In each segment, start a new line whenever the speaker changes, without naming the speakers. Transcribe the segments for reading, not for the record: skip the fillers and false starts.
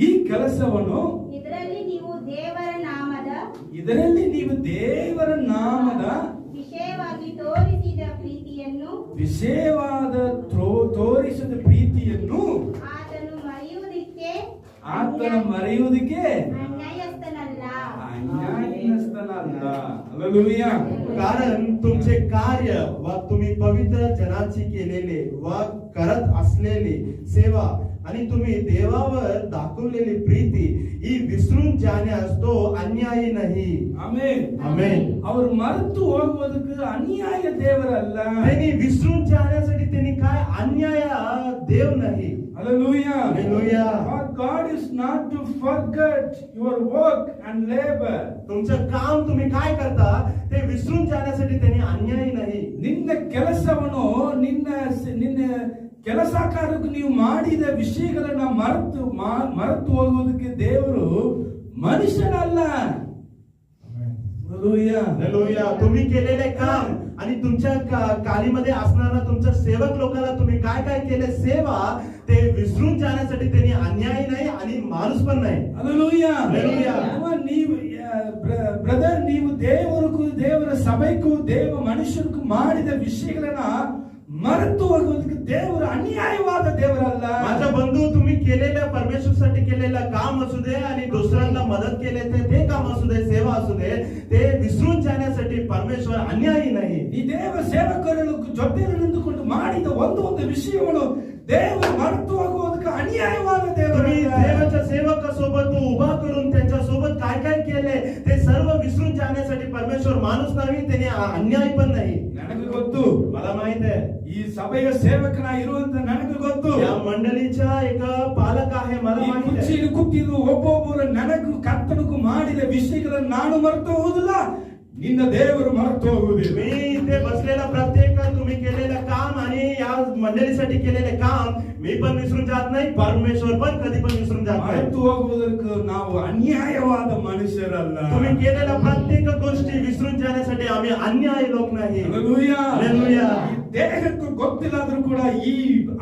ಈ ಕೆಲಸವನ್ನು
ಇದರಲ್ಲಿ ನೀವು ದೇವರ ನಾಮದ ವಿಷಯವಾಗಿ
ತೋರಿಸಿದ ಪ್ರೀತಿಯನ್ನು
ಆತನು ಮರೆಯುವುದಕ್ಕೆ
अन्यायस्थनಲ್ಲ. हालेलुया.
कारण तुमचे कार्य व तुम्ही पवित्र जनाची केलेले व करत असलेली सेवा आणि तुम्ही देवावर दाखवलेली प्रीती ही विसरून जाण्यास तो अन्यायी नाही.
ಆಮೆನ್.
आमेन.
ಅವರು ಮರೆತು ಹೋಗುವುದಕ್ಕೆ ಅನ್ಯಾಯ ದೇವರಲ್ಲ.
त्यांनी विसरून जाण्यासाठी त्यांनी काय अन्याय देव नाही.
Hallelujah.
Hallelujah.
God is not to forget your work and labor.
तुमचं काम तुम्ही काय करता ते विसरून जाण्यासाठी त्यांनी अन्यायी नाही.
ನಿನ್ನ ಕೆಲಸವನ್ನು ನಿನ್ನ ಕೆಲಸಕಾರಕ್ಕೆ ನೀವು ಮಾಡಿದ ವಿಷಯಗಳನ್ನ ಮರೆತು ಹೋಗುವುದಕ್ಕೆ ದೇವರು ಮನುಷ್ಯನಲ್ಲ.
हालेलुया. तुम्ही केलेले काम आणि तुमच्या कालीमध्ये असणारा तुमच्या सेवक लोकांना तुम्ही काय काय केले सेवा ते विसरून जाण्यासाठी त्यांनी अन्यायी नाही आणि माणूस पण नाही.
Hallelujah.
Hallelujah.
ನೀವು ಬ್ರದರ್ ನೀವು ದೇವರ ಸಭೆಗೂ ಮನುಷ್ಯರಿಗೂ ಮಾಡಿದ ವಿಷಯಗಳನ್ನ ಮರೆತು ಹೋಗುವುದಕ್ಕೆ ದೇವರು ಅನ್ಯಾಯವಾದ ದೇವರಲ್ಲ.
माझा बंधू तुम्ही केलेल्या परमेश्वरसाठी केलेलं काम असू दे आणि दुसऱ्यांना मदत केले ते काम असू दे सेवा असू दे ते विसरून जाण्यासाठी परमेश्वर अन्यायी नाही.
ಈ ದೇವ ಸೇವಕರ ಜೊತೆಯಲ್ಲಿ ನಿಂತುಕೊಂಡು ಮಾಡಿದ ಒಂದು ವಿಷಯವನ್ನು ದೇವರು ಮರೆತು ಹೋಗುವುದಕ್ಕೆ ಅನ್ಯಾಯವಾದ ದೇವರು.
देवाच्या सेवकासोबत उभा करून त्यांच्या सोबत काय काय केले ते सर्व विसरून जाण्यासाठी परमेश्वर माणूस नाही त्याने अन्याय पण नाही.
ನನಗೆ ಗೊತ್ತು,
मला माहित आहे
ಈ ಸಭೆಯ ಸೇವಕನಾಗಿರುವಂತ ನನಗೆ ಗೊತ್ತು.
या मंडळीचा एक पालक आहे मला
ಈ
माहित आहे.
ಕುರ್ಚಿಯಲ್ಲಿ ಕೂತಿದ್ದು ಒಬ್ಬೊಬ್ಬರು ನನಗೂ ಕರ್ತನಿಗೂ ಮಾಡಿದ ವಿಷಯಗಳನ್ನು ನಾನು ಮರೆತು ಹೋಗುವುದಿಲ್ಲ, ನಿನ್ನ ದೇವರು ಮರೆತು ಹೋಗುವುದಿಲ್ಲ.
मी इथे बसलेला प्रत्येक तुम्ही केलेलं काम आणि या मंडळीसाठी केलेले काम मी पण विसरून जात नाही, परमेश्वर पण कधी पण विसरून जात नाही.
ಮರೆತು ಹೋಗುವುದಕ್ಕೆ ನಾವು ಅನ್ಯಾಯವಾದ ಮನುಷ್ಯರಲ್ಲ.
तुम्ही केलेल्या प्रत्येक गोष्टी विसरून जाण्यासाठी आम्ही अन्यायी लोक नाही.
Hallelujah.
Hallelujah.
ಈ ದೇಹಕ್ಕೆ ಗೊತ್ತಿಲ್ಲಾದ್ರೂ ಕೂಡ ಈ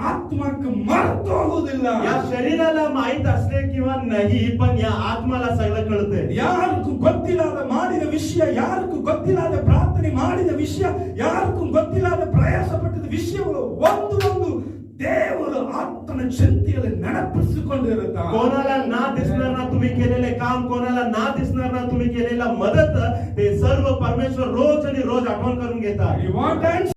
ಆತ್ಮಕ್ಕೆ ಮರೆತು ಹೋಗುವುದಿಲ್ಲ.
या शरीराला माहित असले किंवा नाही पण या आत्माला सगळं कळतंय.
ಯಾರಿಗೂ ಗೊತ್ತಿಲ್ಲದ ಮಾಡಿದ ವಿಷಯ, ಯಾರಿಗೂ ಗೊತ್ತಿಲ್ಲದ ಪ್ರಾರ್ಥನೆ ಮಾಡಿದ ವಿಷಯ, ಯಾರಿಗೂ ಗೊತ್ತಿಲ್ಲದ ಪ್ರಯಾಸ ಪಟ್ಟಿದ ವಿಷಯಗಳು ಒಂದು ದೇವರು ಆತ್ಮನ ಚಿಂತೆಯಲ್ಲಿ ನೆನಪಿಸಿಕೊಂಡಿರುತ್ತಾರೆ.
कोणाला ना दिसणार ना तुम्ही केलेले काम, कोणाला ना दिसणार ना तुम्ही केलेला मदत, हे सर्व परमेश्वर रोज आणि रोज आठवण करून घेतात.
You want